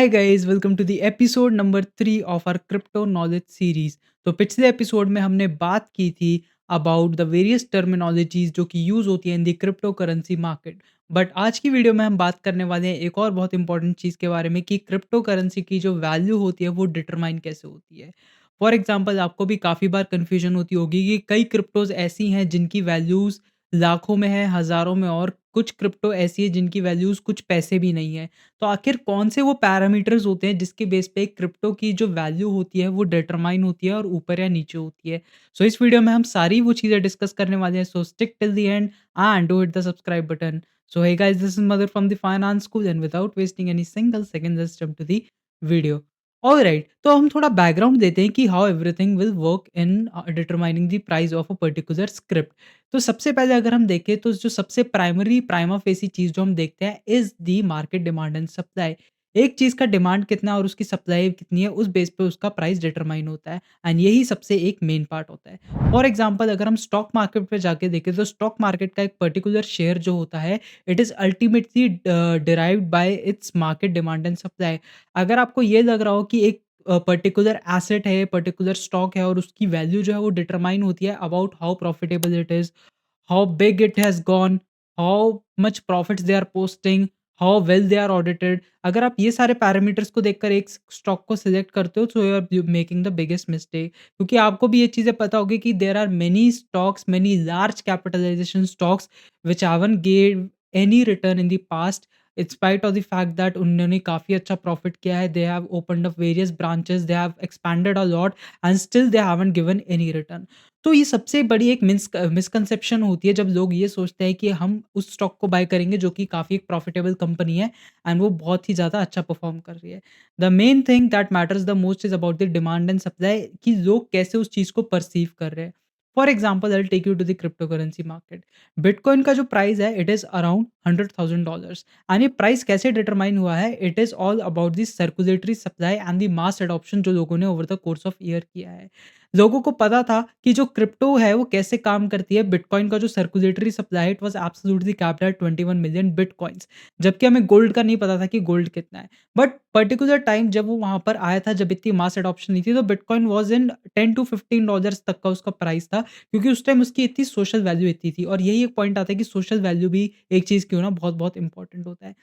Hi guys, welcome to the episode number 3 of our crypto knowledge series. तो पिछले episode में हमने बात की थी अबाउट द वेरियस टर्मिनोलॉजीज जो कि यूज होती हैं in the crypto currency market. But आज की वीडियो में हम बात करने वाले हैं एक और बहुत इंपॉर्टेंट चीज़ के बारे में कि क्रिप्टो करेंसी की जो वैल्यू होती है वो डिटरमाइन कैसे होती है। फॉर एग्जाम्पल, आपको भी काफ़ी बार कन्फ्यूजन होती होगी कि कई क्रिप्टोज ऐसी हैं जिनकी वैल्यूज़ लाखों में है, हज़ारों में, और कुछ क्रिप्टो ऐसी है जिनकी वैल्यूज़ कुछ पैसे भी नहीं है। तो आखिर कौन से वो पैरामीटर्स होते हैं जिसके बेस पे एक क्रिप्टो की जो वैल्यू होती है वो डिटरमाइन होती है और ऊपर या नीचे होती है। सो इस वीडियो में हम सारी वो चीज़ें डिस्कस करने वाले हैं। So stick till the end and do hit the subscribe button. So hey guys, this is mother from the finance school and without wasting any single second let's jump to the video. Alright, तो हम थोड़ा background देते हैं कि how everything will work in determining the price of a particular script. तो सबसे पहले अगर हम देखें तो जो सबसे प्राइमरी प्राइमा फेसी चीज़ जो हम देखते हैं is the market demand and supply. एक चीज़ का डिमांड कितना है और उसकी सप्लाई कितनी है, उस बेस पे उसका प्राइस डिटरमाइन होता है एंड यही सबसे एक मेन पार्ट होता है। फॉर एग्ज़ाम्पल, अगर हम स्टॉक मार्केट पे जाके देखें तो स्टॉक मार्केट का एक पर्टिकुलर शेयर जो होता है, it is ultimately derived bye its market demand and supply. अगर आपको ये लग रहा हो कि एक पर्टिकुलर एसेट है, पर्टिकुलर स्टॉक है और उसकी वैल्यू जो है वो डिटरमाइन होती है about how profitable it is, how big it has gone, how much profits they are posting, how well they are audited। अगर आप ये सारे पैरामीटर्स को देखकर एक स्टॉक को सिलेक्ट करते हो तो you are making the biggest mistake, क्योंकि आपको भी ये चीज़ें पता होगी कि there are many stocks, many large capitalization stocks which haven't gave any return in the past, in spite of the fact that उन्होंने काफ़ी अच्छा प्रॉफिट किया है, they have opened up various branches, they have expanded a lot and still they haven't given any return. तो ये सबसे बड़ी एक मिसकंसेप्शन होती है जब लोग ये सोचते हैं कि हम उस स्टॉक को बाय करेंगे जो कि काफ़ी एक प्रॉफिटेबल कंपनी है एंड वो बहुत ही ज़्यादा अच्छा परफॉर्म कर रही है। The main thing that matters the most is about the demand and supply, कि लोग कैसे उस चीज़ को परसीव कर रहे हैं। For example, I take you to the crypto currency market. Bitcoin का जो प्राइस है इट इज़ अराउंड $100,000 एंड ये प्राइस कैसे डिटरमाइन हुआ है, it is all about the circulatory supply and the mass adoption जो लोगों ने over the course of year किया है। लोगों को पता था कि जो क्रिप्टो है वो कैसे काम करती है। बिटकॉइन का जो सर्कुलेटरी सप्लाई है, it was absolutely capped at 21 million bitcoins, जबकि हमें गोल्ड का नहीं पता था कि गोल्ड कितना है। बट पर्टिकुलर टाइम जब वो वहाँ पर आया था, जब इतनी मास एडॉप्शन नहीं थी, तो बिटकॉइन वाज़ इन $10 to $15 तक का उसका प्राइस था, क्योंकि उस टाइम उसकी इतनी सोशल वैल्यू इतनी थी। और यही एक पॉइंट आता है कि सोशल वैल्यू भी एक चीज़ की होना बहुत-बहुत इंपॉर्टेंट होता है।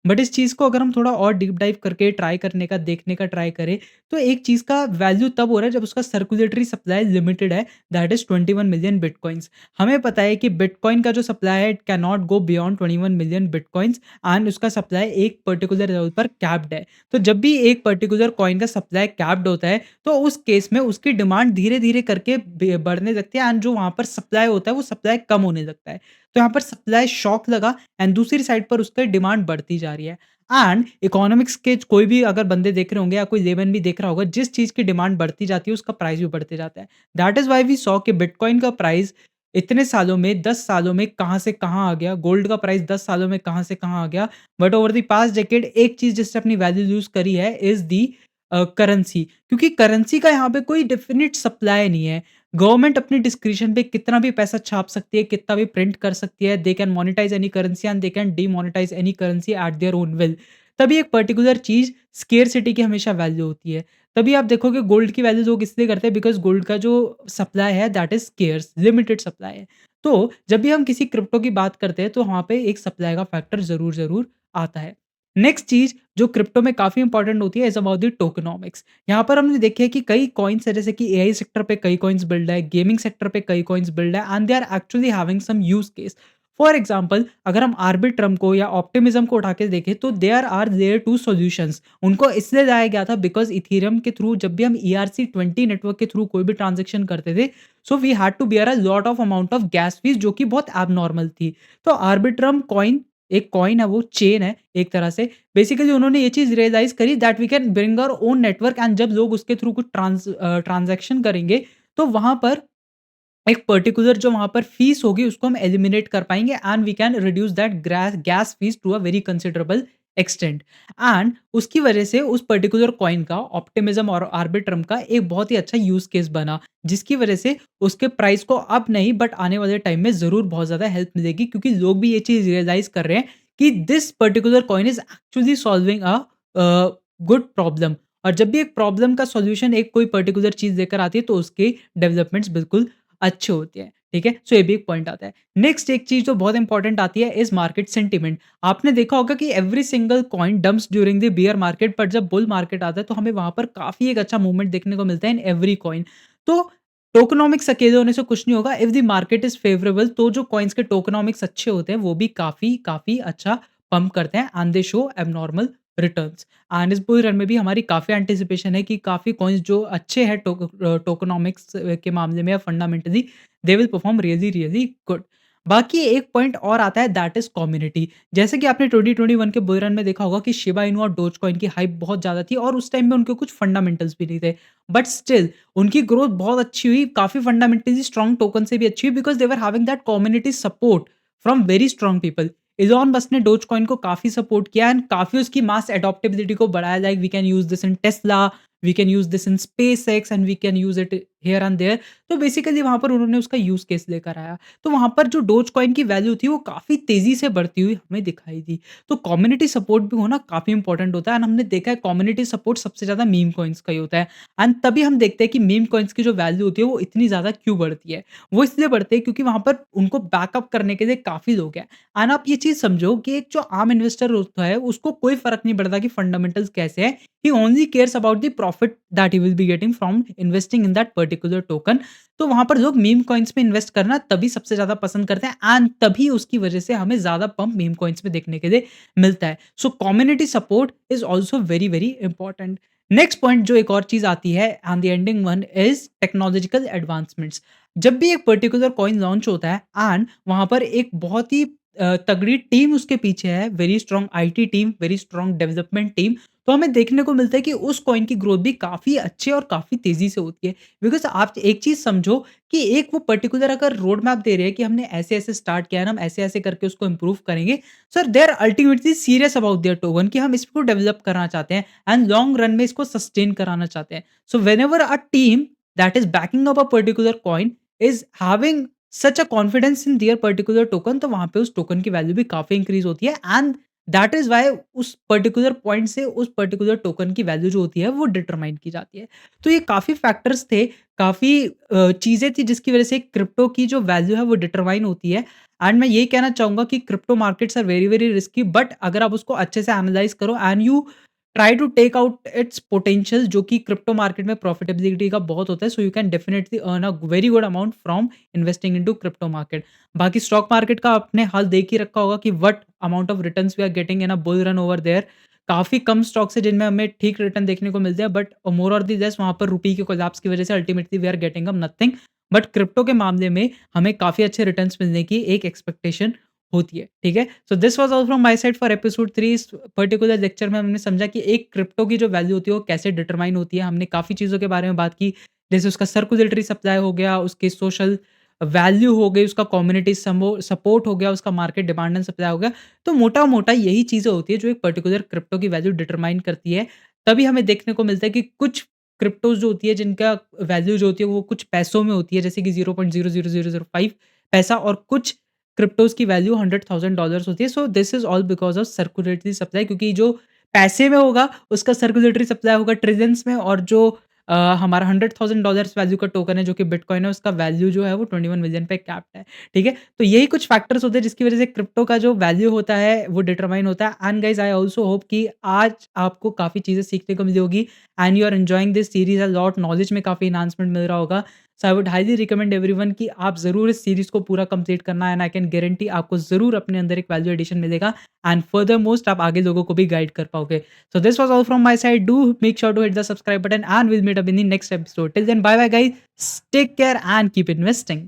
बट इस चीज़ को अगर हम थोड़ा और डीप डाइव करके ट्राई करने का, देखने का ट्राई करें, तो एक चीज़ का वैल्यू तब हो रहा है जब उसका सर्कुलेटरी सप्लाई लिमिटेड है, दैट इज़ 21 मिलियन बिटकॉइन्स। हमें पता है कि बिटकॉइन का जो सप्लाई है, it can not go beyond 21 million bitcoins and उसका सप्लाई एक पर्टिकुलर लेवल पर कैप्ड है। तो जब भी एक पर्टिकुलर कॉइन का सप्लाई कैप्ड होता है, तो उस केस में उसकी डिमांड धीरे-धीरे करके बढ़ने लगती है एंड जो वहाँ पर सप्लाई होता है, वो सप्लाई कम होने लगता है। तो यहाँ पर सप्लाई शॉक लगा एंड दूसरी साइड पर उसकी डिमांड बढ़ती जा रही है। एंड इकोनॉमिक्स के कोई भी अगर बंदे देख रहे होंगे या कोई लेमैन भी देख रहा होगा, जिस चीज़ की डिमांड बढ़ती जाती है उसका प्राइस भी बढ़ते जाता है। That is why we saw कि बिटकॉइन का प्राइस इतने सालों में, 10 सालों में कहाँ से कहाँ आ गया, गोल्ड का प्राइस 10 सालों में कहाँ से कहाँ आ गया। But over the past decade एक चीज़ जिसने अपनी वैल्यू लूज़ करी है इज़ दी करेंसी, क्योंकि करेंसी का यहाँ पे कोई डेफिनिट सप्लाई नहीं है। गवर्नमेंट अपनी डिस्क्रिशन पे कितना भी पैसा छाप सकती है, कितना भी प्रिंट कर सकती है। They can monetize any currency and they can demonetize any currency at their own will. तभी एक पर्टिकुलर चीज़ स्केर्सिटी की हमेशा वैल्यू होती है। तभी आप देखोगे गोल्ड की वैल्यू लोग इसलिए करते हैं बिकॉज़ गोल्ड का जो सप्लाई है that is scarce, limited supply है। तो जब भी हम किसी क्रिप्टो की बात करते हैं तो वहाँ पे एक सप्लाई का फैक्टर ज़रूर आता है। नेक्स्ट चीज़ जो क्रिप्टो में काफ़ी इंपॉर्टेंट होती है इज़ अबाउट द टोकेनोमिक्स। यहाँ पर हमने देखा है कि कई कॉइन्स है, जैसे कि एआई सेक्टर पे कई कॉइन्स बिल्ड है, गेमिंग सेक्टर पे कई कॉइन्स बिल्ड है and they are actually having some use case. For example, अगर हम आर्बिट्रम को या ऑप्टिमिज्म को उठा के देखें तो देयर आर लेयर 2 सॉल्यूशंस। उनको इसलिए लाया गया था बिकॉज़ इथेरियम के थ्रू जब भी हम ERC-20 नेटवर्क के थ्रू कोई भी ट्रांज़ैक्शन करते थे, so we had to bear a lot of amount of gas fees जो कि बहुत एबनॉर्मल थी। तो आर्बिट्रम कॉइन एक कॉइन है, वो चेन है एक तरह से। बेसिकली उन्होंने ये चीज़ रियलाइज़ करी that we can bring our own network and जब लोग उसके थ्रू कुछ ट्रांज़ैक्शन करेंगे, तो वहाँ पर एक पर्टिकुलर जो वहाँ पर फीस होगी उसको हम एलिमिनेट कर पाएँगे and we can reduce that gross gas fees to a very considerable extent. And उसकी वजह से उस पर्टिकुलर कॉइन का, ऑप्टिमिज्म और आर्बिट्रम का, एक बहुत ही अच्छा यूज़ केस बना, जिसकी वजह से उसके प्राइस को अब नहीं बट आने वाले टाइम में ज़रूर बहुत ज़्यादा हेल्प मिलेगी, क्योंकि लोग भी ये चीज़ रियलाइज़ कर रहे हैं कि this particular coin is actually solving good problem. और जब भी एक प्रॉब्लम का सॉल्यूशन एक कोई पर्टिकुलर चीज़ लेकर आती है तो उसके डेवलपमेंट्स बिल्कुल अच्छे होते हैं, ठीक है? सो ये भी एक पॉइंट आता है। नेक्स्ट एक चीज़ जो बहुत इंपॉर्टेंट आती है इज़ मार्केट सेंटिमेंट। आपने देखा होगा कि every single coin dumps during the beer market, पर जब बुल मार्केट आता है तो हमें वहाँ पर काफ़ी एक अच्छा मूवमेंट देखने को मिलता है इन एवरी कॉइन। तो टोकेनोमिक्स अकेले होने से कुछ नहीं होगा, if the market is favourable तो जो कॉइन्स के टोकेनोमिक्स अच्छे होते हैं वो भी काफ़ी काफ़ी अच्छा पंप करते हैं and they show abnormal returns. And इस बुल रन में भी हमारी काफ़ी एंटिसिपेशन है कि काफ़ी कॉइन्स जो अच्छे हैं टोकेनोमिक्स के मामले में या fundamentally, they will perform really really good. बाकी एक पॉइंट और आता है दैट इज़ कम्युनिटी। जैसे कि आपने 2021 के बुल रन में देखा होगा कि शिबा इनू और डोज कॉइन की हाइप बहुत ज़्यादा थी और उस टाइम में उनके कुछ फंडामेंटल्स भी नहीं थे। बट स्टिल उनकी ग्रोथ बहुत अच्छी हुई, काफ़ी फंडामेंटली स्ट्रॉन्ग टोकन से भी अच्छी हुई because they were having that community support from very strong people. Elon Musk ने डोज कॉइन को काफ़ी सपोर्ट किया एंड काफ़ी उसकी मास एडॉप्टेबिलिटी को बढ़ाया, like we can use this in Tesla, we can use this in SpaceX and we can use it here and there. तो basically वहाँ पर उन्होंने उसका यूज़ केस लेकर आया। तो वहाँ पर जो डोज कॉइन की वैल्यू थी वो काफ़ी तेज़ी से बढ़ती हुई हमें दिखाई दी। तो कम्युनिटी सपोर्ट भी होना काफ़ी इंपॉर्टेंट होता है एंड हमने देखा है कम्युनिटी सपोर्ट सबसे ज़्यादा मीम कॉइन्स का ही होता है। एंड तभी हम देखते हैं कि मीम कॉइन्स की जो वैल्यू होती है वो इतनी ज़्यादा क्यों बढ़ती है। वो इसलिए बढ़ती है क्योंकि वहाँ पर उनको बैकअप करने के लिए काफ़ी लोग हैं। एंड आप ये चीज़ समझो कि एक जो आम इन्वेस्टर होता है उसको कोई फ़र्क नहीं पड़ता कि फंडामेंटल्स कैसे हैं। He only cares about the profit that he will be getting from investing in that particular token. तो वहाँ पर लोग मीम कॉइन्स में इन्वेस्ट करना तभी सबसे ज़्यादा पसंद करते हैं एंड तभी उसकी वजह से हमें ज़्यादा पंप मीम कॉइन्स में देखने के लिए मिलता है। सो community support is also very, very important. Next point जो एक और चीज़ आती है and the ending one is technological advancements. जब भी एक पर्टिकुलर कॉइन लॉन्च होता है एंड वहाँ पर एक बहुत ही तगड़ी टीम उसके पीछे है, very strong IT team, very strong development team, तो हमें देखने को मिलता है कि उस कॉइन की ग्रोथ भी काफ़ी अच्छी और काफ़ी तेज़ी से होती है। बिकॉज़ आप एक चीज़ समझो कि एक वो पर्टिकुलर अगर रोड मैप दे रहे हैं कि हमने ऐसे-ऐसे स्टार्ट किया है, हम ऐसे-ऐसे करके उसको इम्प्रूव करेंगे। Sir they are ultimately serious about their token कि हम इसको डेवलप करना चाहते हैं एंड लॉन्ग रन में इसको सस्टेन कराना चाहते हैं। So whenever a team that is banking up a particular coin is having such a confidence in their particular token, तो वहाँ पे उस टोकन की वैल्यू भी काफ़ी इंक्रीज़ होती है एंड दैट इज़ व्हाई उस पर्टिकुलर पॉइंट से उस पर्टिकुलर टोकन की वैल्यू जो होती है वो डिटरमाइन की जाती है। तो ये काफ़ी फैक्टर्स थे, काफ़ी चीज़ें थी जिसकी वज़ह से क्रिप्टो की जो वैल्यू है वो डिटरमाइन होती है। एंड मैं ये कहना चाहूँगा कि crypto markets are very, very risky, but अगर आप उसको अच्छे से एनालाइज़ करो and you try to take out its potential, जो कि क्रिप्टो मार्केट में प्रॉफिटेबिलिटी का बहुत होता है, so you can definitely earn a very good amount from investing into crypto market. बाकी स्टॉक मार्केट का आपने हाल देख ही रखा होगा कि what amount of returns we are getting in a bull run over there. काफ़ी कम स्टॉक्स है जिनमें हमें ठीक रिटर्न देखने को मिलते हैं, बट मोर और दी लेस वहाँ पर रुपये के कोलैप्स की वजह से ultimately we are getting up nothing. But crypto के मामले में हमें काफ़ी अच्छे रिटर्न्स मिलने की एक एक्सपेक्टेशन होती है, ठीक है? So this was all from my side for episode 3। इस पर्टिकुलर लेक्चर में हमने समझा कि एक क्रिप्टो की जो वैल्यू होती है वो कैसे डिटरमाइन होती है। हमने काफ़ी चीज़ों के बारे में बात की, जैसे उसका सर्कुलेटरी सप्लाई हो गया, उसकी सोशल वैल्यू हो गई, उसका कम्युनिटी सपोर्ट हो गया, उसका मार्केट डिमांड एंड सप्लाई हो गया। तो मोटा-मोटा यही चीज़ें होती है जो एक पर्टिकुलर क्रिप्टो की वैल्यू डिटरमाइन करती है। तभी हमें देखने को मिलता है कि कुछ क्रिप्टोज़ जो होती है जिनका वैल्यू जो होती है वो कुछ पैसों में होती है, जैसे कि 0.00005 पैसा, और कुछ क्रिप्टोज़ की वैल्यू $100,000 होती है। So this is all because of circulatory supply, क्योंकि जो पैसे में होगा उसका सर्कुलेटरी सप्लाई होगा ट्रिलियंस में, और जो हमारा $100,000 वैल्यू का टोकन है जो कि बिटकॉइन है, उसका वैल्यू जो है वो 21 मिलियन पे कैप्ड है, ठीक है? तो यही कुछ फैक्टर्स होते हैं जिसकी वज़ह से क्रिप्टो का जो वैल्यू होता है वो डिटरमाइन होता है। And guys I also hope कि आज आपको काफ़ी चीज़ें सीखने को मिली होगी and you are enjoying this series a lot, knowledge में काफ़ी एनहांसमेंट मिल रहा होगा। So I would highly recommend everyone कि आप ज़रूर इस सीरीज़ को पूरा कंप्लीट करना, एंड आई कैन गारंटी आपको ज़रूर अपने अंदर एक वैल्यू एडिशन मिलेगा एंड फर्दर मोस्ट आप आगे लोगों को भी गाइड कर पाओगे। So this was all from my side. Do make sure to hit the subscribe button and we'll meet up in the next episode. Till then, bye bye guys. Take care and keep investing.